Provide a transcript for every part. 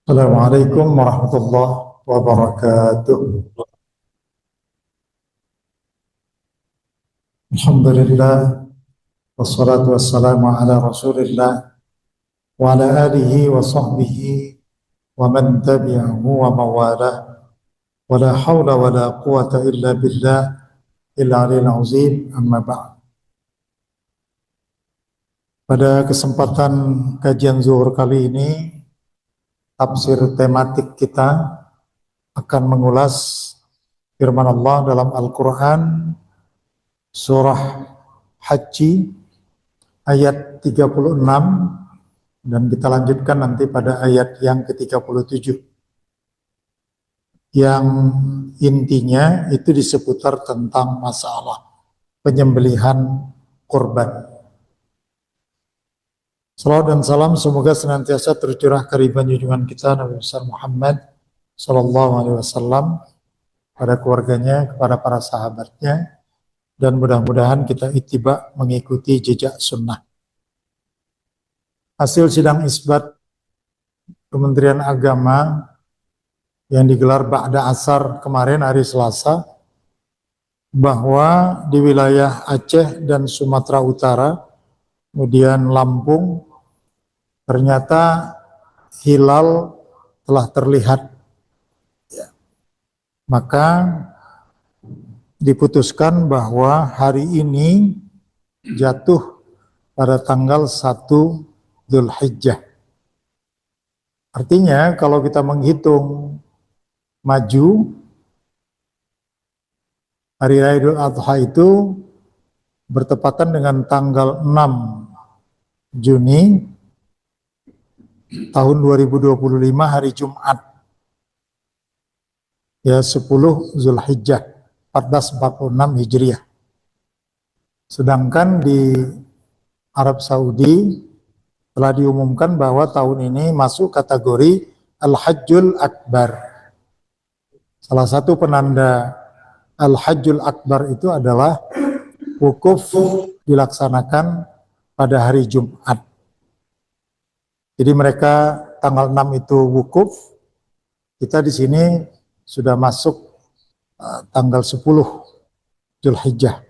Assalamualaikum warahmatullahi wabarakatuh. Alhamdulillah wassalatu wassalamu ala Rasulillah wa ala alihi wa sahbihi wa man tabi'ahu wa mawalah wa la hawla wa la quwata illa billah il-'aliyyil 'azim, amma ba'd. Pada kesempatan kajian zuhur kali ini, tafsir tematik kita akan mengulas firman Allah dalam Al-Quran surah Haji ayat 36, dan kita lanjutkan nanti pada ayat yang ke-37 yang intinya itu di seputar tentang masalah penyembelihan kurban. Salawat dan salam semoga senantiasa tercurah keriban junjungan kita Nabi besar Muhammad sallallahu alaihi wasallam, pada keluarganya, kepada para sahabatnya, dan mudah-mudahan kita ittiba mengikuti jejak sunnah. Hasil sidang isbat Kementerian Agama yang digelar ba'da asar kemarin hari Selasa, bahwa di wilayah Aceh dan Sumatera Utara, kemudian Lampung, ternyata hilal telah terlihat. Maka diputuskan bahwa hari ini jatuh pada tanggal 1 Dzulhijjah. Artinya kalau kita menghitung maju, hari raya Idul Adha itu bertepatan dengan tanggal 6 Juni tahun 2025, hari Jumat, ya 10 Zulhijjah 1446 Hijriah. Sedangkan di Arab Saudi telah diumumkan bahwa tahun ini masuk kategori Al-Hajjul Akbar. Salah satu penanda Al-Hajjul Akbar itu adalah wukuf dilaksanakan pada hari Jumat. Jadi mereka tanggal 6 itu wukuf, kita di sini sudah masuk tanggal 10 Dzulhijjah,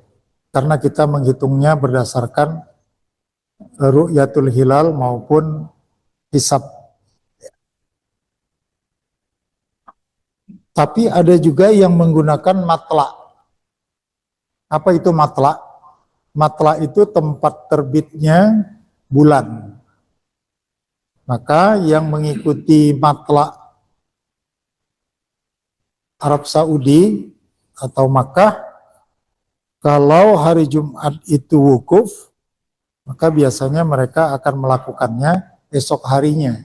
karena kita menghitungnya berdasarkan ru'yatul hilal maupun hisab. Tapi ada juga yang menggunakan matla. Apa itu matla? Matla itu tempat terbitnya bulan. Maka yang mengikuti matla Arab Saudi atau Makkah, kalau hari Jumat itu wukuf, maka biasanya mereka akan melakukannya esok harinya,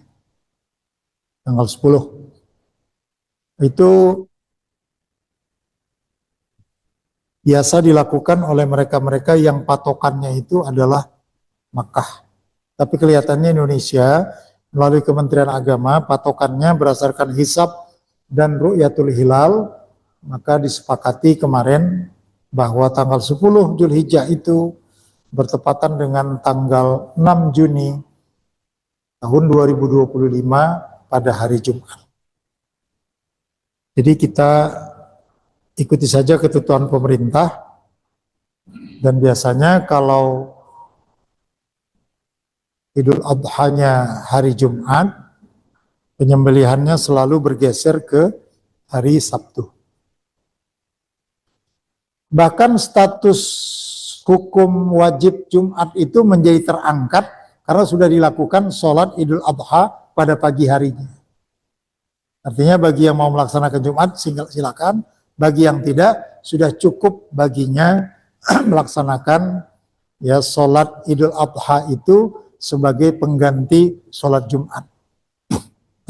tanggal 10. Itu biasa dilakukan oleh mereka-mereka yang patokannya itu adalah Makkah. Tapi kelihatannya Indonesia melalui Kementerian Agama patokannya berdasarkan hisab dan ru'yatul hilal. Maka disepakati kemarin bahwa tanggal 10 Dzulhijjah itu bertepatan dengan tanggal 6 Juni tahun 2025 pada hari Jumat. Jadi kita ikuti saja ketentuan pemerintah, dan biasanya kalau Idul Adha-nya hari Jumat, penyembelihannya selalu bergeser ke hari Sabtu. Bahkan status hukum wajib Jumat itu menjadi terangkat karena sudah dilakukan sholat Idul Adha pada pagi harinya. Artinya bagi yang mau melaksanakan Jumat silakan, bagi yang tidak sudah cukup baginya melaksanakan ya sholat Idul Adha itu sebagai pengganti sholat Jumat.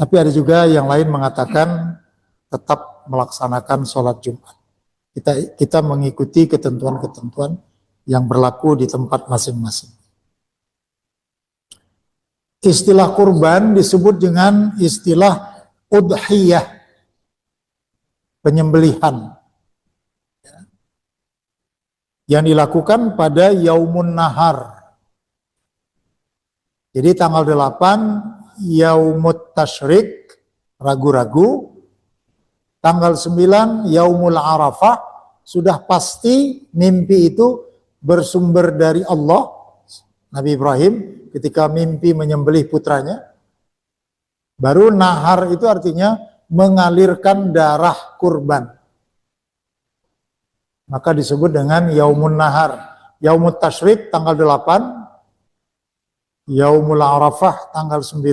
Tapi ada juga yang lain mengatakan tetap melaksanakan sholat Jumat. Kita mengikuti ketentuan-ketentuan yang berlaku di tempat masing-masing. Istilah kurban disebut dengan istilah udhiyah, penyembelihan, yang dilakukan pada Yaumun Nahar. Jadi tanggal 8 Yaumut Tasyrik ragu-ragu, tanggal 9 Yaumul Arafah, sudah pasti mimpi itu bersumber dari Allah. Nabi Ibrahim ketika mimpi menyembelih putranya, baru nahar itu artinya mengalirkan darah kurban. Maka disebut dengan Yaumun Nahar. Yaumut Tasyrik tanggal 8, Yaumul Arafah tanggal 9,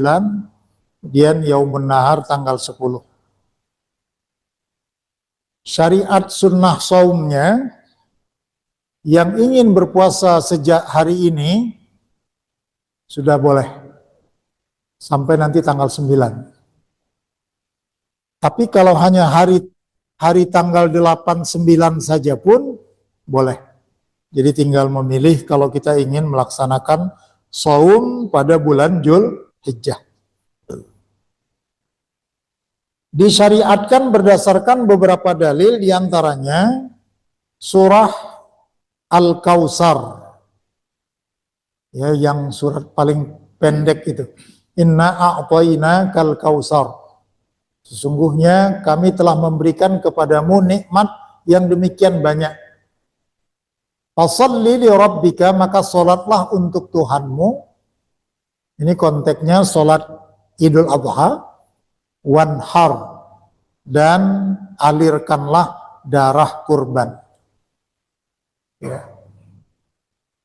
kemudian Yaumun Nahar tanggal 10. Syariat sunnah saumnya, yang ingin berpuasa sejak hari ini sudah boleh sampai nanti tanggal 9. Tapi kalau hanya hari tanggal 8, 9 saja pun boleh. Jadi tinggal memilih kalau kita ingin melaksanakan saum pada bulan Dzulhijjah. Disyariatkan berdasarkan beberapa dalil, diantaranya surah Al-Kautsar, ya, yang surat paling pendek itu. Inna a'tayna kal kautsar. Sesungguhnya kami telah memberikan kepadamu nikmat yang demikian banyak. Fasholli li rabbika, maka salatlah untuk Tuhanmu. Ini konteksnya salat Idul Adha. Wanhar, dan alirkanlah darah kurban. Ya.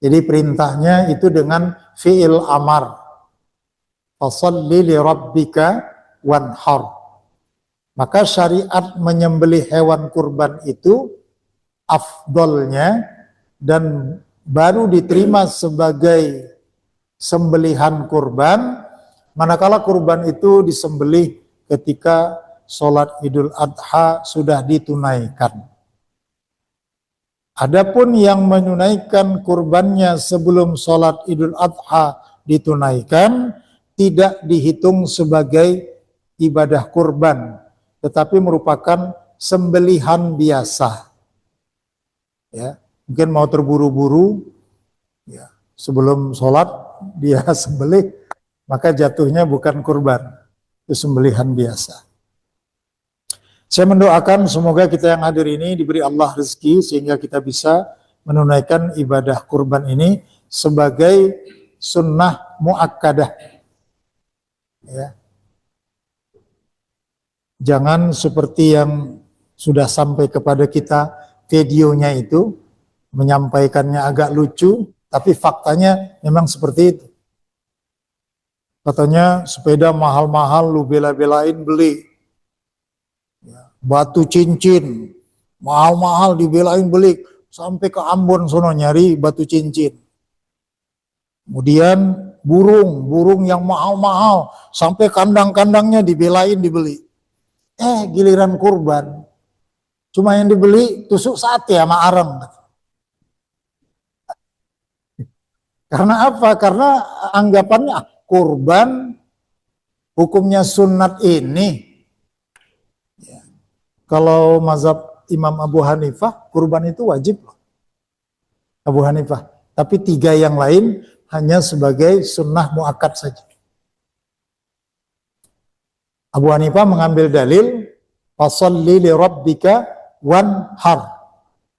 Jadi perintahnya itu dengan fi'il amar. Fasholli li rabbika wanhar. Maka syariat menyembelih hewan kurban itu afdolnya dan baru diterima sebagai sembelihan kurban manakala kurban itu disembelih ketika sholat Idul Adha sudah ditunaikan. Adapun yang menunaikan kurbannya sebelum sholat Idul Adha ditunaikan, tidak dihitung sebagai ibadah kurban, tetapi merupakan sembelihan biasa. Ya, mungkin mau terburu-buru, ya, sebelum sholat dia sembelih, maka jatuhnya bukan kurban, itu sembelihan biasa. Saya mendoakan semoga kita yang hadir ini diberi Allah rezeki sehingga kita bisa menunaikan ibadah kurban ini sebagai sunnah muakkadah. Ya. Jangan seperti yang sudah sampai kepada kita videonya itu, menyampaikannya agak lucu, tapi faktanya memang seperti itu. Katanya sepeda mahal-mahal lu bela-belain beli. Batu cincin mahal-mahal dibelain beli, sampai ke Ambon sono nyari batu cincin. Kemudian burung yang mahal-mahal sampai kandang-kandangnya dibelain dibeli. Giliran kurban cuma yang dibeli tusuk sate sama areng. Karena apa? Karena anggapannya kurban hukumnya sunat ini. Kalau mazhab Imam Abu Hanifah, kurban itu wajib. Abu Hanifah. Tapi 3 yang lain hanya sebagai sunnah muakkad saja. Abu Hanifah mengambil dalil, fasholli li rabbika wanhar.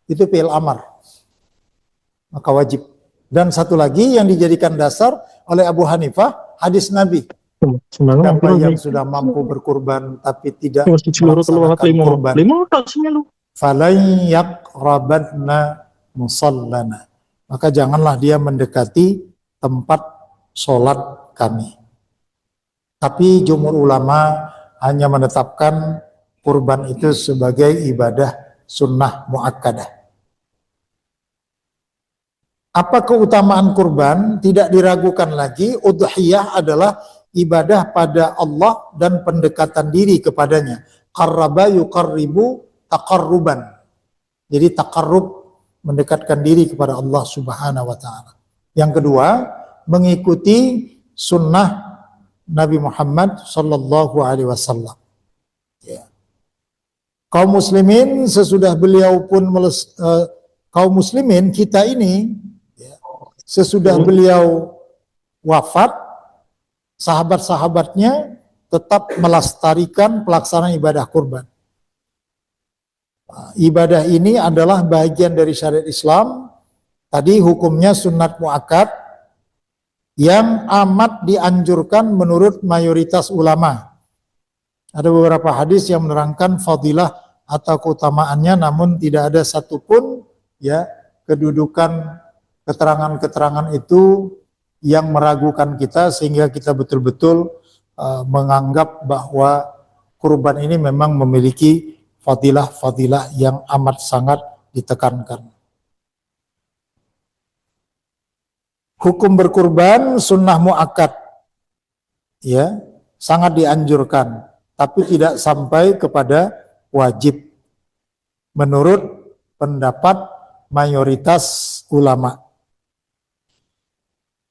Itu fi'il amar. Maka wajib. Dan satu lagi yang dijadikan dasar oleh Abu Hanifah, hadis Nabi. Siapa yang sudah mampu berkurban tapi tidak melaksanakan kurban, falan yaqrabanna musallana, maka janganlah dia mendekati tempat sholat kami. Tapi jumhur ulama hanya menetapkan kurban itu sebagai ibadah sunnah muakkadah. Apa keutamaan kurban? Tidak diragukan lagi, udhiyah adalah ibadah pada Allah dan pendekatan diri kepadanya. Qarraba yuqarribu taqarruban. Jadi taqarrub, mendekatkan diri kepada Allah Subhanahu wa taala. Yang kedua, mengikuti sunnah Nabi Muhammad sallallahu alaihi wasallam. Ya. Kaum muslimin sesudah beliau pun kaum muslimin kita ini, ya, sesudah beliau wafat, sahabat-sahabatnya tetap melestarikan pelaksanaan ibadah kurban. Ibadah ini adalah bagian dari syariat Islam. Tadi hukumnya sunat muakkad yang amat dianjurkan menurut mayoritas ulama. Ada beberapa hadis yang menerangkan fadilah atau keutamaannya, namun tidak ada satupun ya kedudukan keterangan-keterangan itu yang meragukan kita sehingga kita betul-betul menganggap bahwa kurban ini memang memiliki fadilah-fadilah yang amat sangat ditekankan. Hukum berkurban sunnah muakkad, ya, sangat dianjurkan, tapi tidak sampai kepada wajib menurut pendapat mayoritas ulama.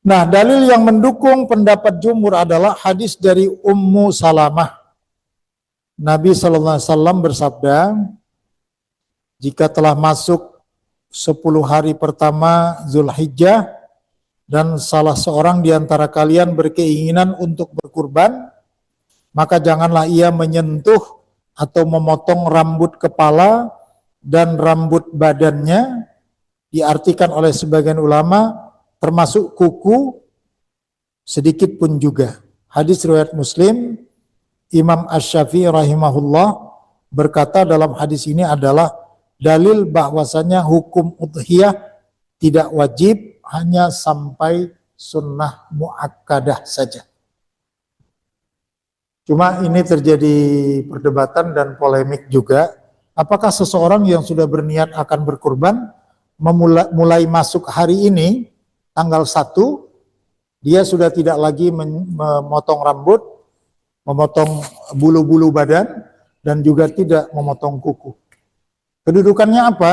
Nah, dalil yang mendukung pendapat jumhur adalah hadis dari Ummu Salamah. Nabi SAW bersabda, jika telah masuk 10 hari pertama Zulhijjah dan salah seorang di antara kalian berkeinginan untuk berkurban, maka janganlah ia menyentuh atau memotong rambut kepala dan rambut badannya, diartikan oleh sebagian ulama termasuk kuku sedikit pun juga. Hadis riwayat Muslim. Imam Asy-Syafi'i rahimahullah berkata dalam hadis ini adalah dalil bahwasanya hukum udhiyah tidak wajib, hanya sampai sunnah muakkadah saja. Cuma ini terjadi perdebatan dan polemik juga. Apakah seseorang yang sudah berniat akan berkurban mulai masuk hari ini tanggal 1 dia sudah tidak lagi memotong rambut, memotong bulu-bulu badan, dan juga tidak memotong kuku. Kedudukannya apa?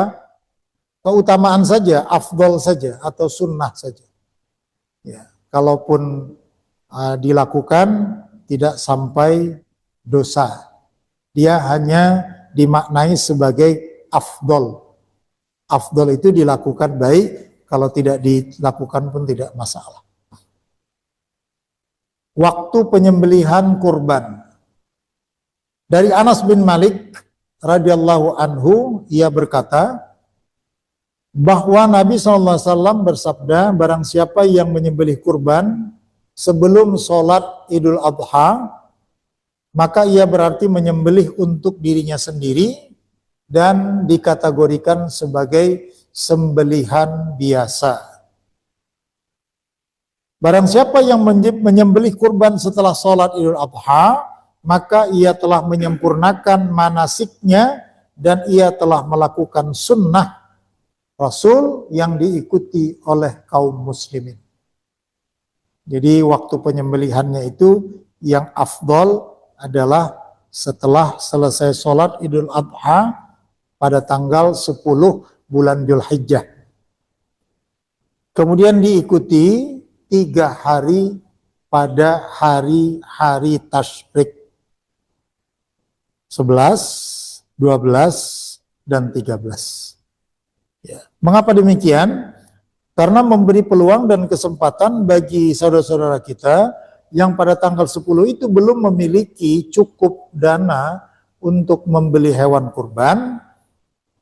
Keutamaan saja, afdol saja, atau sunnah saja. Ya, kalaupun dilakukan tidak sampai dosa. Dia hanya dimaknai sebagai afdol. Afdol itu dilakukan baik, kalau tidak dilakukan pun tidak masalah. Waktu penyembelihan kurban. Dari Anas bin Malik radhiyallahu anhu, ia berkata bahwa Nabi SAW bersabda, barang siapa yang menyembelih kurban sebelum sholat Idul Adha, maka ia berarti menyembelih untuk dirinya sendiri dan dikategorikan sebagai sembelihan biasa. Barang siapa yang menyembelih kurban setelah sholat Idul Adha, maka ia telah menyempurnakan manasiknya dan ia telah melakukan sunnah Rasul yang diikuti oleh kaum muslimin. Jadi waktu penyembelihannya itu yang afdol adalah setelah selesai sholat Idul Adha pada tanggal 10 bulan Dzulhijjah. Kemudian diikuti 3 hari pada hari-hari tasyrik 11, 12, dan 13. Ya. Mengapa demikian? Karena memberi peluang dan kesempatan bagi saudara-saudara kita yang pada tanggal 10 itu belum memiliki cukup dana untuk membeli hewan kurban,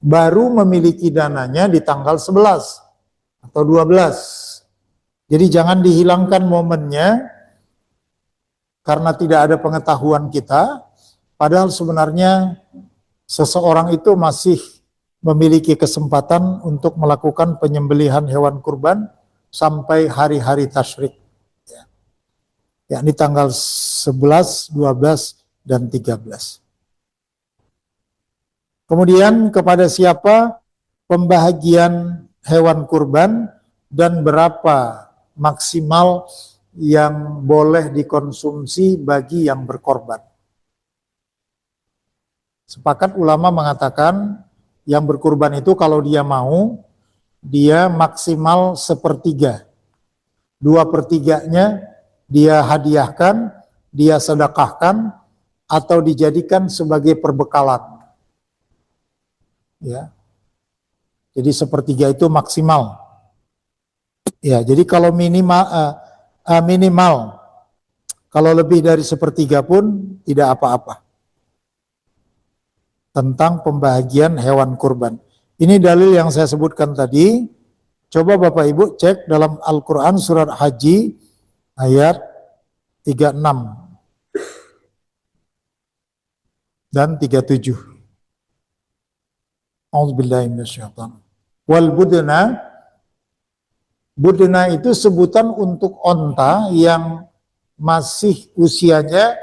baru memiliki dananya di tanggal 11 atau 12. Jadi jangan dihilangkan momennya karena tidak ada pengetahuan kita, padahal sebenarnya seseorang itu masih memiliki kesempatan untuk melakukan penyembelihan hewan kurban sampai hari-hari tasyrik. Yakni tanggal 11, 12, dan 13. Kemudian kepada siapa pembahagian hewan kurban dan berapa maksimal yang boleh dikonsumsi bagi yang berkorban. Sepakat ulama mengatakan yang berkurban itu kalau dia mau, dia maksimal 1/3. 2/3-nya dia hadiahkan, dia sedekahkan, atau dijadikan sebagai perbekalan. Ya. Jadi 1/3 itu maksimal. Ya, jadi kalau minimal Kalau lebih dari sepertiga pun tidak apa-apa. Tentang pembahagian hewan kurban. Ini dalil yang saya sebutkan tadi. Coba Bapak Ibu cek dalam Al-Quran surat Haji ayat 36 dan 37. A'udzubillahi minasyaitonir. Wal budna, budna itu sebutan untuk onta yang masih usianya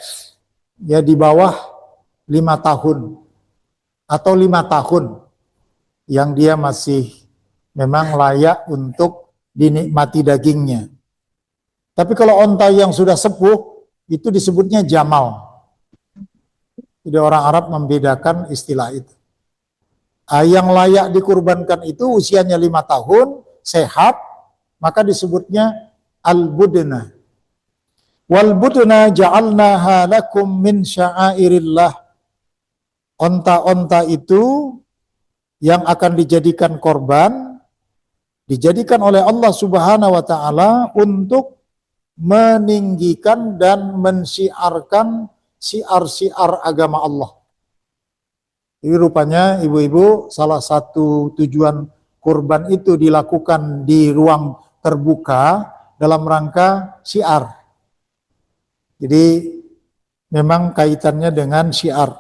ya di bawah 5 tahun atau 5 tahun, yang dia masih memang layak untuk dinikmati dagingnya. Tapi kalau onta yang sudah sepuh itu disebutnya jamal. Jadi orang Arab membedakan istilah itu. Yang layak dikurbankan itu usianya 5 tahun, sehat, maka disebutnya al-budna. Wal budna ja'alnaha lakum min sya'airillah. Onta-onta itu yang akan dijadikan korban, dijadikan oleh Allah Subhanahu wa Ta'ala untuk meninggikan dan mensiarkan siar-siar agama Allah. Jadi rupanya ibu-ibu, salah satu tujuan kurban itu dilakukan di ruang terbuka dalam rangka syiar. Jadi memang kaitannya dengan syiar.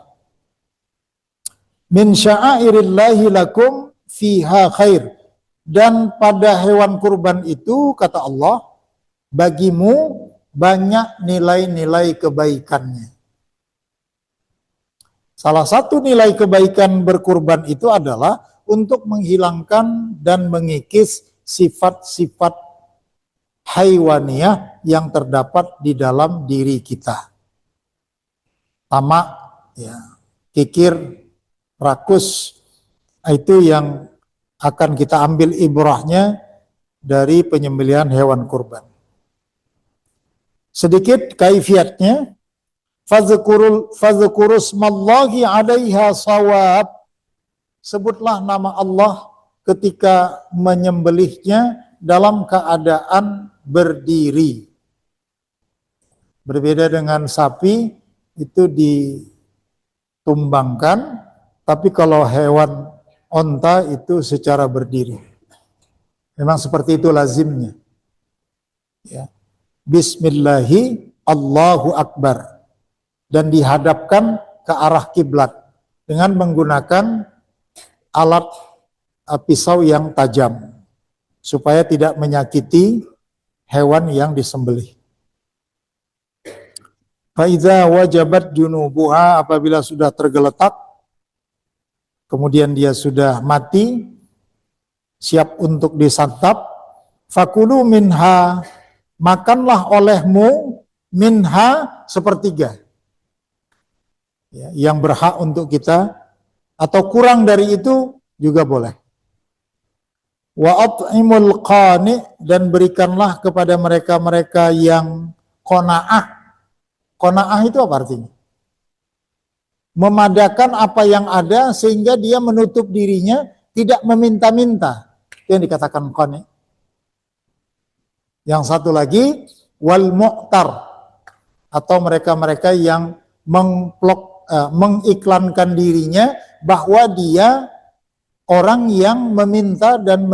Min sya'airillahi lakum fiha khair. Dan pada hewan kurban itu, kata Allah, bagimu banyak nilai-nilai kebaikannya. Salah satu nilai kebaikan berkurban itu adalah untuk menghilangkan dan mengikis sifat-sifat haiwaniyah yang terdapat di dalam diri kita. Tamak, ya, kikir, rakus, itu yang akan kita ambil ibrahnya dari penyembelihan hewan kurban. Sedikit kaifiatnya. Fadhkurusmallahi 'alaiha shawab. Sebutlah nama Allah ketika menyembelihnya dalam keadaan berdiri. Berbeda dengan sapi, itu ditumbangkan, tapi kalau hewan onta itu secara berdiri. Memang seperti itu lazimnya. Ya. Bismillahi Allahu Akbar. Dan dihadapkan ke arah kiblat dengan menggunakan alat pisau yang tajam supaya tidak menyakiti hewan yang disembelih. Faiza wajabat junubuha, apabila sudah tergeletak, kemudian dia sudah mati, siap untuk disantap, fakulu minha, makanlah olehmu minha sepertiga. Ya, yang berhak untuk kita, atau kurang dari itu juga boleh. Wa at'imul qani, dan berikanlah kepada mereka-mereka yang qanaah. Qanaah itu apa artinya? Memadakan apa yang ada sehingga dia menutup dirinya, tidak meminta-minta. Itu yang dikatakan qani. Yang satu lagi wal mu'tar, atau mereka-mereka yang mengiklankan dirinya bahwa dia orang yang meminta dan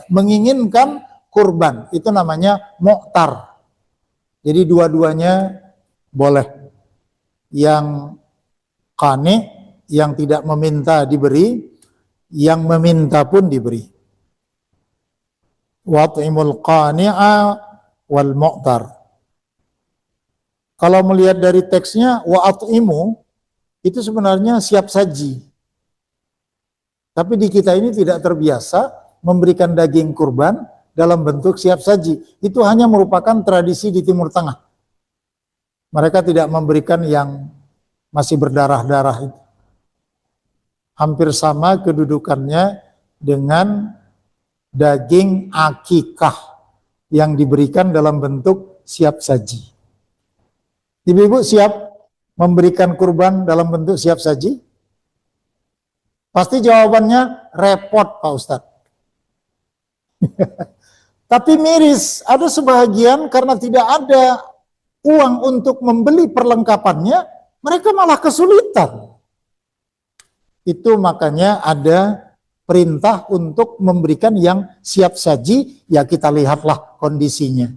menginginkan kurban. Itu namanya mu'tar. Jadi dua-duanya boleh. Yang qani, yang tidak meminta diberi, yang meminta pun diberi. Wat'imul qani'a wal mu'tar. Kalau melihat dari teksnya wa'at'imu, itu sebenarnya siap saji. Tapi di kita ini tidak terbiasa memberikan daging kurban dalam bentuk siap saji. Itu hanya merupakan tradisi di Timur Tengah. Mereka tidak memberikan yang masih berdarah-darah itu. Hampir sama kedudukannya dengan daging akikah yang diberikan dalam bentuk siap saji. Ibu-ibu siap memberikan kurban dalam bentuk siap saji? Pasti jawabannya repot, Pak Ustadz. Tapi miris, ada sebahagian karena tidak ada uang untuk membeli perlengkapannya, mereka malah kesulitan. Itu makanya ada perintah untuk memberikan yang siap saji, ya kita lihatlah kondisinya.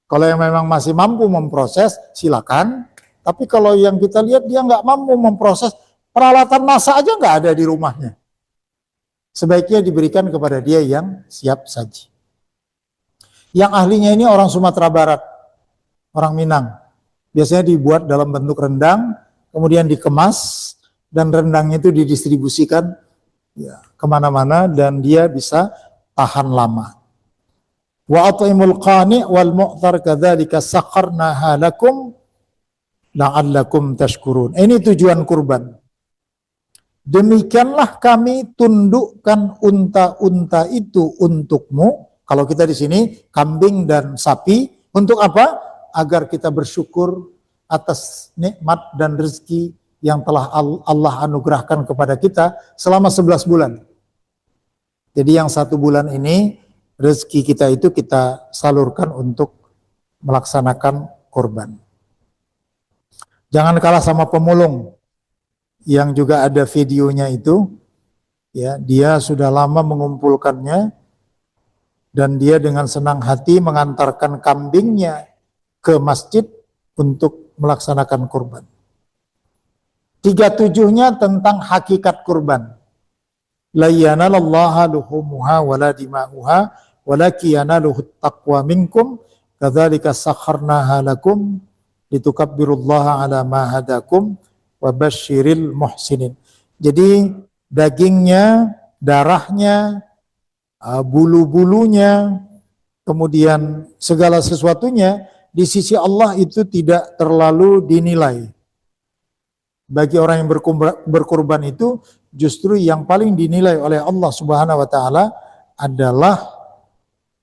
Kalau yang memang masih mampu memproses, silakan. Tapi kalau yang kita lihat dia nggak mampu memproses, peralatan masak aja nggak ada di rumahnya, sebaiknya diberikan kepada dia yang siap saji. Yang ahlinya ini orang Sumatera Barat, orang Minang. Biasanya dibuat dalam bentuk rendang, kemudian dikemas, dan rendangnya itu didistribusikan ya, kemana-mana, dan dia bisa tahan lama. Wa at'imul qani' wal mu'tar kadzalika sakharnaha lakum la'allakum tashkurun. Ini tujuan kurban. Demikianlah kami tundukkan unta-unta itu untukmu. Kalau kita di sini kambing dan sapi, untuk apa? Agar kita bersyukur atas nikmat dan rezeki yang telah Allah anugerahkan kepada kita selama 11 bulan. Jadi yang 1 bulan ini rezeki kita itu kita salurkan untuk melaksanakan kurban. Jangan kalah sama pemulung yang juga ada videonya itu, ya, dia sudah lama mengumpulkannya dan dia dengan senang hati mengantarkan kambingnya ke masjid untuk melaksanakan kurban. 37-nya tentang hakikat kurban. La yanalallaha luhumuha wala dima'uha walaki yanaluhu taqwa minkum kadzalika sakharnaha lakum litukabbirullaha ala ma hadakum wa basyiril muhsinin. Jadi dagingnya, darahnya, bulu-bulunya, kemudian segala sesuatunya di sisi Allah itu tidak terlalu dinilai. Bagi orang yang berkurban itu justru yang paling dinilai oleh Allah Subhanahu wa taala adalah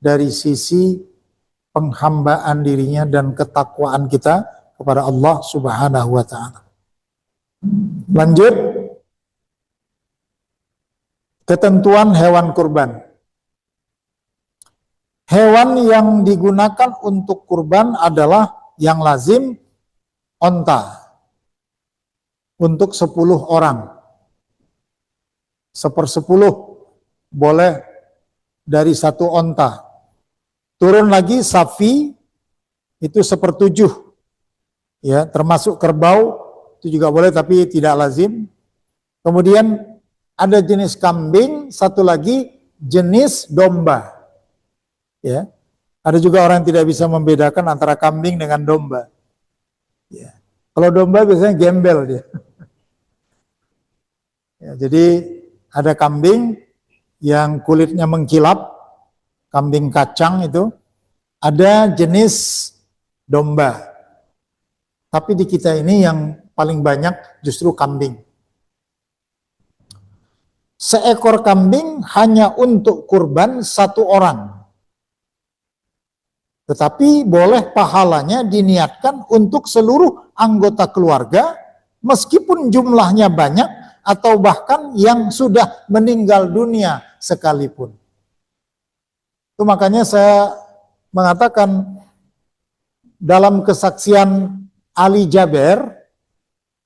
dari sisi penghambaan dirinya dan ketakwaan kita kepada Allah Subhanahu wa taala. Lanjut, ketentuan hewan kurban. Hewan yang digunakan untuk kurban adalah yang lazim onta untuk 10 orang. 1/10 boleh dari 1 onta. Turun lagi sapi itu 1/7, ya, termasuk kerbau itu juga boleh tapi tidak lazim. Kemudian ada jenis kambing, satu lagi jenis domba, ya. Ada juga orang yang tidak bisa membedakan antara kambing dengan domba, ya. Kalau domba biasanya gembel dia, ya, jadi ada kambing yang kulitnya mengkilap, kambing kacang itu. Ada jenis domba, tapi di kita ini yang paling banyak justru kambing. Seekor kambing hanya untuk kurban 1 orang, tetapi boleh pahalanya diniatkan untuk seluruh anggota keluarga meskipun jumlahnya banyak atau bahkan yang sudah meninggal dunia sekalipun. Itu makanya saya mengatakan dalam kesaksian Ali Jaber,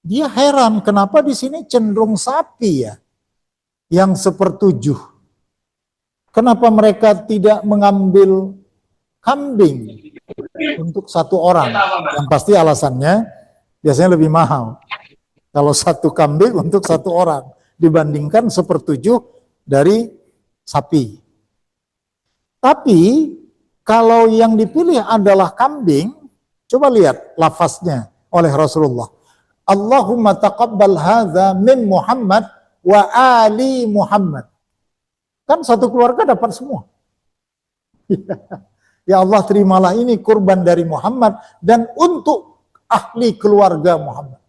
dia heran kenapa di sini cenderung sapi ya, yang 1/7. Kenapa mereka tidak mengambil kambing untuk 1 orang? Yang pasti alasannya biasanya lebih mahal. Kalau 1 kambing untuk 1 orang dibandingkan 1/7 dari sapi. Tapi kalau yang dipilih adalah kambing, coba lihat lafaznya oleh Rasulullah. Allahumma taqabbal hadza min Muhammad wa ali Muhammad. Kan 1 keluarga dapat semua. Ya Allah, terimalah ini kurban dari Muhammad dan untuk ahli keluarga Muhammad.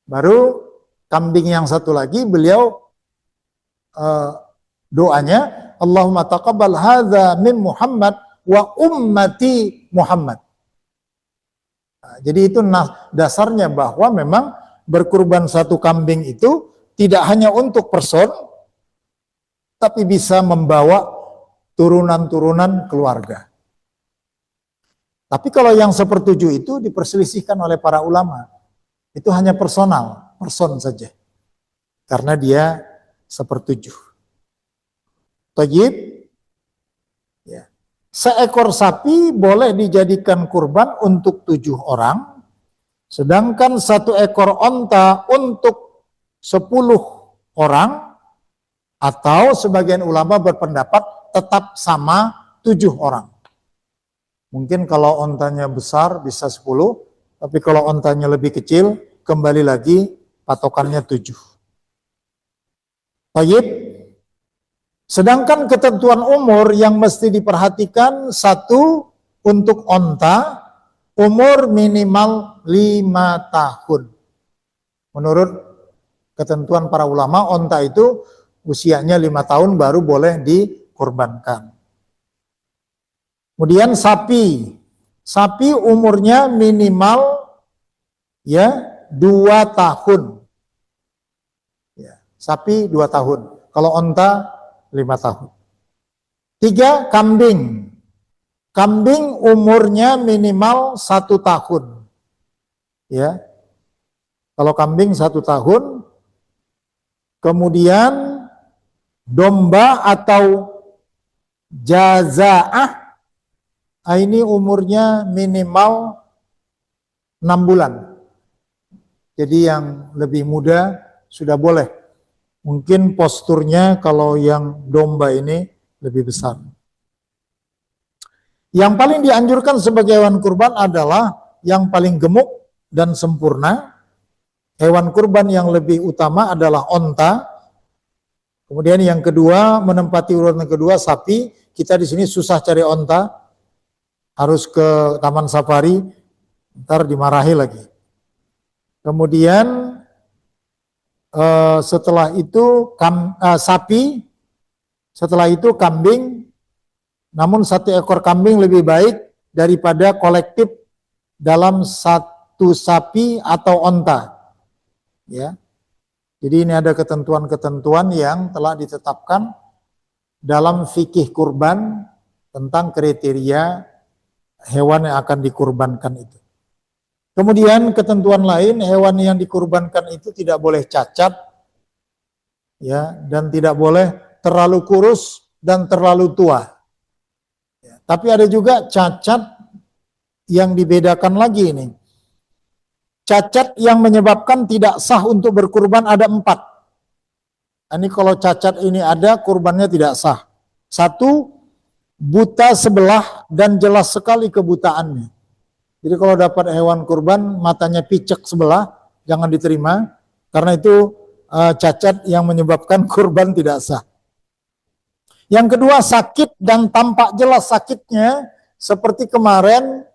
Baru kambing yang satu lagi beliau doanya Allahumma taqabbal hadza min Muhammad wa ummati Muhammad. Nah, jadi itu dasarnya bahwa memang berkurban 1 kambing itu tidak hanya untuk person, tapi bisa membawa turunan-turunan keluarga. Tapi kalau yang sepertujuh itu diperselisihkan oleh para ulama. Itu hanya personal, person saja. Karena dia sepertujuh. Tayyib. Ya. Seekor sapi boleh dijadikan kurban untuk 7 orang. Sedangkan 1 ekor onta untuk 10 orang. Atau sebagian ulama berpendapat tetap sama 7 orang. Mungkin kalau ontanya besar bisa 10, tapi kalau ontanya lebih kecil, kembali lagi patokannya 7. Baik. Sedangkan ketentuan umur yang mesti diperhatikan, 1 untuk onta, umur minimal 5 tahun. Menurut ketentuan para ulama, onta itu usianya 5 tahun baru boleh dikurbankan. Kemudian sapi umurnya minimal ya 2 tahun. Ya, sapi 2 tahun. Kalau onta 5 tahun. 3 kambing. Kambing umurnya minimal 1 tahun. Ya. Kalau kambing 1 tahun. Kemudian domba atau jazaah ini umurnya minimal 6 bulan. Jadi yang lebih muda sudah boleh. Mungkin posturnya kalau yang domba ini lebih besar. Yang paling dianjurkan sebagai hewan kurban adalah yang paling gemuk dan sempurna. Hewan kurban yang lebih utama adalah onta. Kemudian yang kedua, menempati urutan kedua sapi. Kita di sini susah cari onta. Harus ke taman safari, ntar dimarahi lagi. Kemudian setelah itu sapi, setelah itu kambing, namun 1 ekor kambing lebih baik daripada kolektif dalam 1 sapi atau onta. Ya. Jadi ini ada ketentuan-ketentuan yang telah ditetapkan dalam fikih kurban tentang kriteria hewan yang akan dikurbankan itu. Kemudian ketentuan lain, hewan yang dikurbankan itu tidak boleh cacat, ya, dan tidak boleh terlalu kurus dan terlalu tua. Ya, tapi ada juga cacat yang dibedakan lagi ini. Cacat yang menyebabkan tidak sah untuk berkurban ada 4. Ini kalau cacat ini ada, kurbannya tidak sah. 1, buta sebelah dan jelas sekali kebutaannya. Jadi kalau dapat hewan kurban matanya picek sebelah, jangan diterima karena itu cacat yang menyebabkan kurban tidak sah. Yang kedua, sakit dan tampak jelas sakitnya seperti kemarin,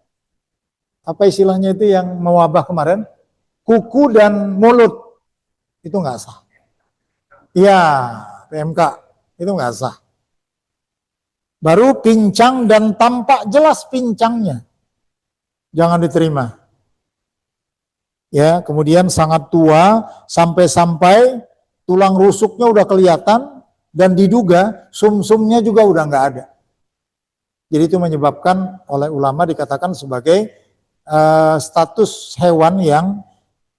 apa istilahnya itu yang mewabah kemarin, kuku dan mulut, itu nggak sah. Iya, PMK, itu nggak sah. Baru pincang dan tampak jelas pincangnya, jangan diterima. Ya, kemudian sangat tua, sampai-sampai tulang rusuknya udah kelihatan dan diduga sumsumnya juga udah nggak ada. Jadi itu menyebabkan oleh ulama dikatakan sebagai status hewan yang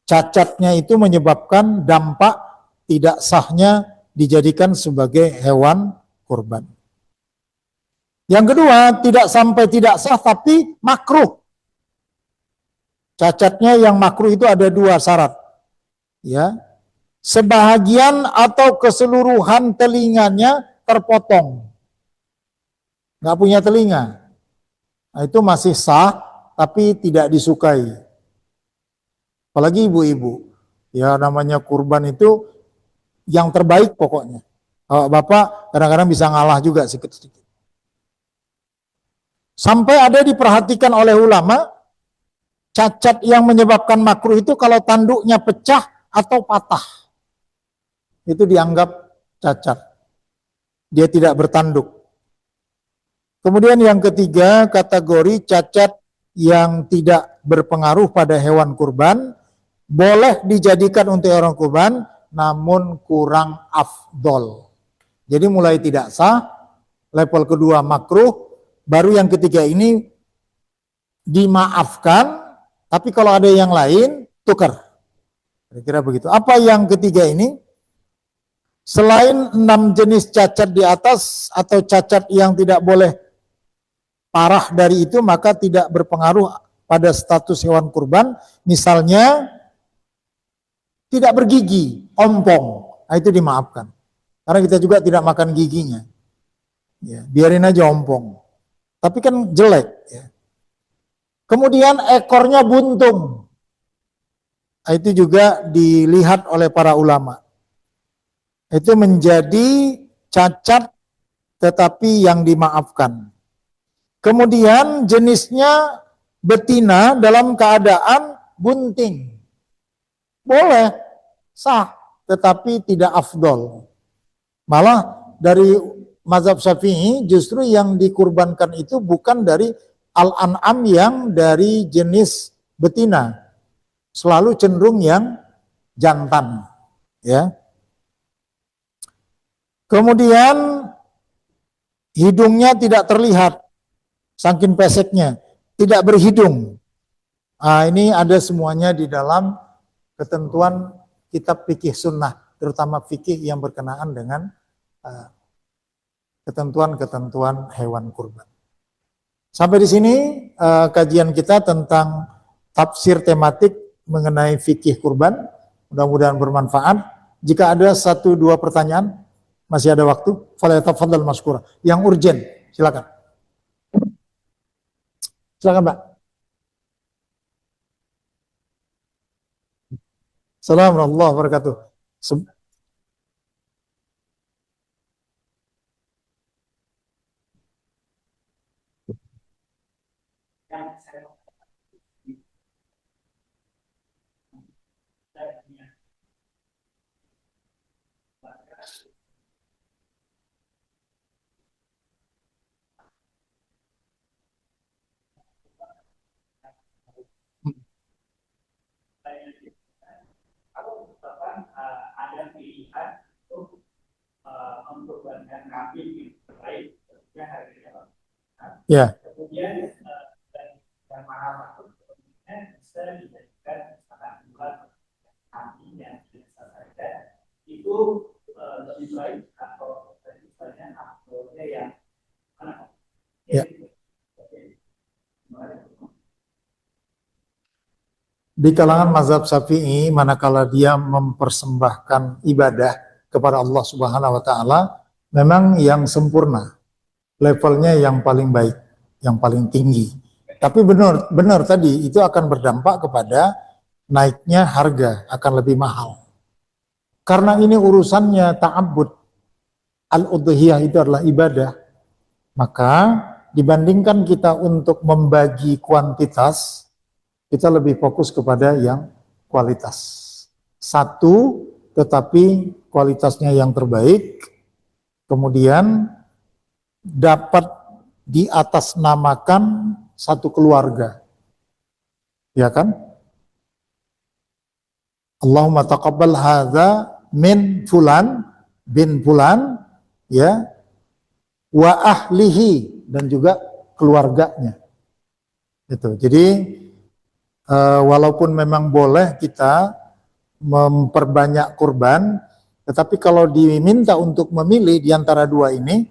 cacatnya itu menyebabkan dampak tidak sahnya dijadikan sebagai hewan kurban. Yang kedua, tidak sampai tidak sah tapi makruh. Cacatnya yang makruh itu ada 2 syarat. Ya. Sebahagian atau keseluruhan telinganya terpotong. Nggak punya telinga. Nah, itu masih sah tapi tidak disukai. Apalagi ibu-ibu. Ya namanya kurban itu yang terbaik pokoknya. Bapak kadang-kadang bisa ngalah juga sedikit-sedikit. Sampai ada diperhatikan oleh ulama, cacat yang menyebabkan makruh itu kalau tanduknya pecah atau patah. Itu dianggap cacat. Dia tidak bertanduk. Kemudian yang ketiga, kategori cacat yang tidak berpengaruh pada hewan kurban, boleh dijadikan untuk hewan kurban, namun kurang afdol. Jadi mulai tidak sah, level kedua makruh, baru yang ketiga ini dimaafkan, tapi kalau ada yang lain, tukar. Kira-kira begitu. Apa yang ketiga ini? Selain 6 jenis cacat di atas atau cacat yang tidak boleh parah dari itu, maka tidak berpengaruh pada status hewan kurban. Misalnya tidak bergigi, ompong, nah itu dimaafkan. Karena kita juga tidak makan giginya. Ya, biarin aja ompong. Tapi kan jelek. Ya. Kemudian ekornya buntung. Nah, itu juga dilihat oleh para ulama. Itu menjadi cacat tetapi yang dimaafkan. Kemudian jenisnya betina dalam keadaan bunting. Boleh, sah, tetapi tidak afdol. Malah dari mazhab Syafi'i justru yang dikurbankan itu bukan dari al-an'am yang dari jenis betina. Selalu cenderung yang jantan. Ya. Kemudian hidungnya tidak terlihat, saking peseknya, tidak berhidung. Nah, ini ada semuanya di dalam ketentuan kitab fikih sunnah, terutama fikih yang berkenaan dengan ketentuan-ketentuan hewan kurban. Sampai di sini kajian kita tentang tafsir tematik mengenai fikih kurban. Mudah-mudahan bermanfaat. Jika ada 1-2 pertanyaan, masih ada waktu. Falyatafaddal maskura. Yang urgen, silakan. Silakan, Pak. Assalamualaikum warahmatullahi wabarakatuh. Ada pilihan untuk mengorbankan kambing terbaik, tentunya harganya. Ya. Kemudian yang mahal bisa dijadikan misalkan buat kambing yang biasa saja itu lebih baik atau misalnya uploadnya yang mana? Ya. Di kalangan mazhab Syafi'i, manakala dia mempersembahkan ibadah kepada Allah Subhanahu wa taala, memang yang sempurna, levelnya yang paling baik, yang paling tinggi. Tapi benar tadi itu akan berdampak kepada naiknya harga, akan lebih mahal. Karena ini urusannya ta'abbud, al-udhiyah itu adalah ibadah, maka dibandingkan kita untuk membagi kuantitas, kita lebih fokus kepada yang kualitas. Satu, tetapi kualitasnya yang terbaik, kemudian dapat diatasnamakan satu keluarga. Ya kan? Allahumma taqabbal hadza min fulan bin fulan, ya, wa ahlihi, dan juga keluarganya. Itu. Jadi walaupun memang boleh kita memperbanyak kurban, tetapi kalau diminta untuk memilih di antara dua ini,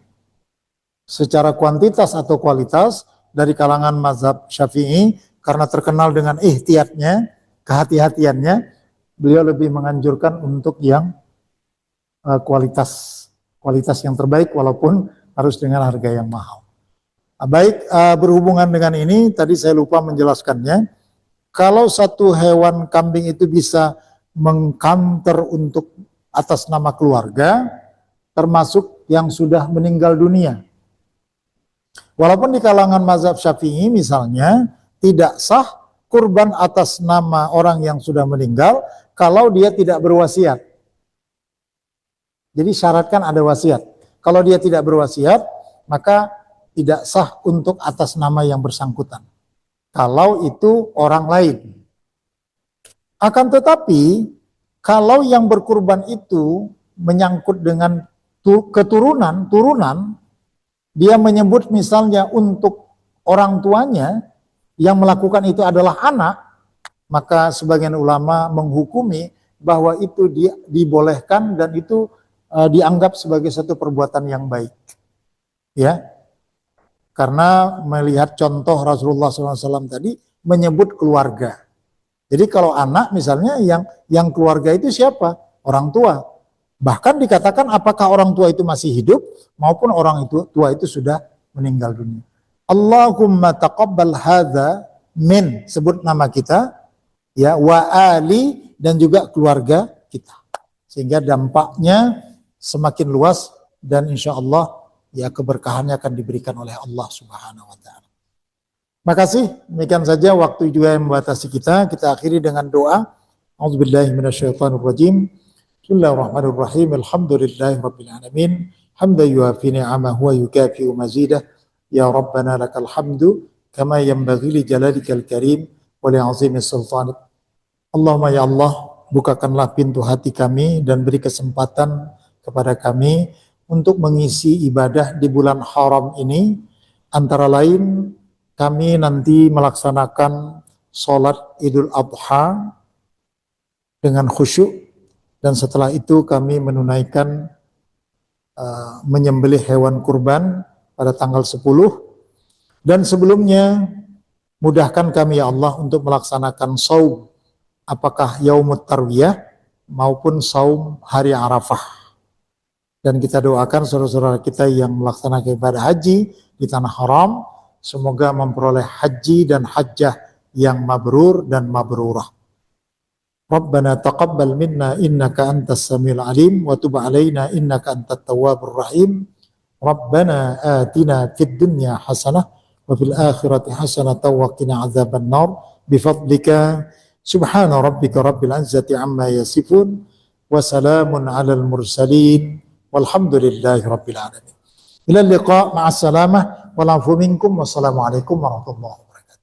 secara kuantitas atau kualitas, dari kalangan mazhab Syafi'i, karena terkenal dengan ihtiyatnya, kehati-hatiannya, beliau lebih menganjurkan untuk yang kualitas yang terbaik, walaupun harus dengan harga yang mahal. Baik, berhubungan dengan ini, tadi saya lupa menjelaskannya. Kalau satu hewan kambing itu bisa mengkanter untuk atas nama keluarga, termasuk yang sudah meninggal dunia. Walaupun di kalangan mazhab Syafi'i misalnya, tidak sah kurban atas nama orang yang sudah meninggal kalau dia tidak berwasiat. Jadi syaratkan ada wasiat. Kalau dia tidak berwasiat, maka tidak sah untuk atas nama yang bersangkutan. Kalau itu orang lain. Akan tetapi, kalau yang berkurban itu menyangkut dengan turunan, dia menyebut misalnya untuk orang tuanya, yang melakukan itu adalah anak, maka sebagian ulama menghukumi bahwa itu dibolehkan dan itu dianggap sebagai satu perbuatan yang baik. Ya, karena melihat contoh Rasulullah SAW tadi menyebut keluarga. Jadi kalau anak misalnya yang keluarga itu siapa? Orang tua. Bahkan dikatakan apakah orang tua itu masih hidup maupun orang tua itu sudah meninggal dunia. Allahumma taqabbal hadza min, sebut nama kita, ya, wa ali, dan juga keluarga kita. Sehingga dampaknya semakin luas dan insya Allah ya keberkahannya akan diberikan oleh Allah Subhanahu wa taala. Makasih, demikian saja waktu juga yang membatasi kita. Kita akhiri dengan doa. A'udzubillahi minasyaitonirrajim. Bismillahirrahmanirrahim. Alhamdulillahirabbil alamin. Hamdan yuafi ni'amahu wa yukafi'u mazidah. Ya Rabbana lakal hamdu kama yanbaghi li jalalikal karim wa li 'azimi sultanik. Allahumma ya Allah, bukakanlah pintu hati kami dan beri kesempatan kepada kami untuk mengisi ibadah di bulan haram ini. Antara lain kami nanti melaksanakan sholat Idul Adha dengan khusyuk, dan setelah itu kami menunaikan menyembelih hewan kurban pada tanggal 10. Dan sebelumnya mudahkan kami ya Allah untuk melaksanakan saum, apakah yaumut tarwiyah maupun saum hari Arafah. Dan kita doakan saudara-saudara kita yang melaksanakan ibadah haji di tanah haram, semoga memperoleh haji dan hajjah yang mabrur dan mabrurah. Rabbana taqabbal minna innaka antas samiul alim wa tub alaina innaka antat tawwabur rahim. Rabbana atina fid dunya hasanah wa fil akhirati hasanah wa qina adzaban nar bifadlika. Subhana rabbika rabbil izzati amma yasifun wa salamun alal mursalin walhamdulillahi rabbil alamin. Ila liqa ma'as salamah wal afu minkum wassalamu alaikum warahmatullahi wabarakatuh.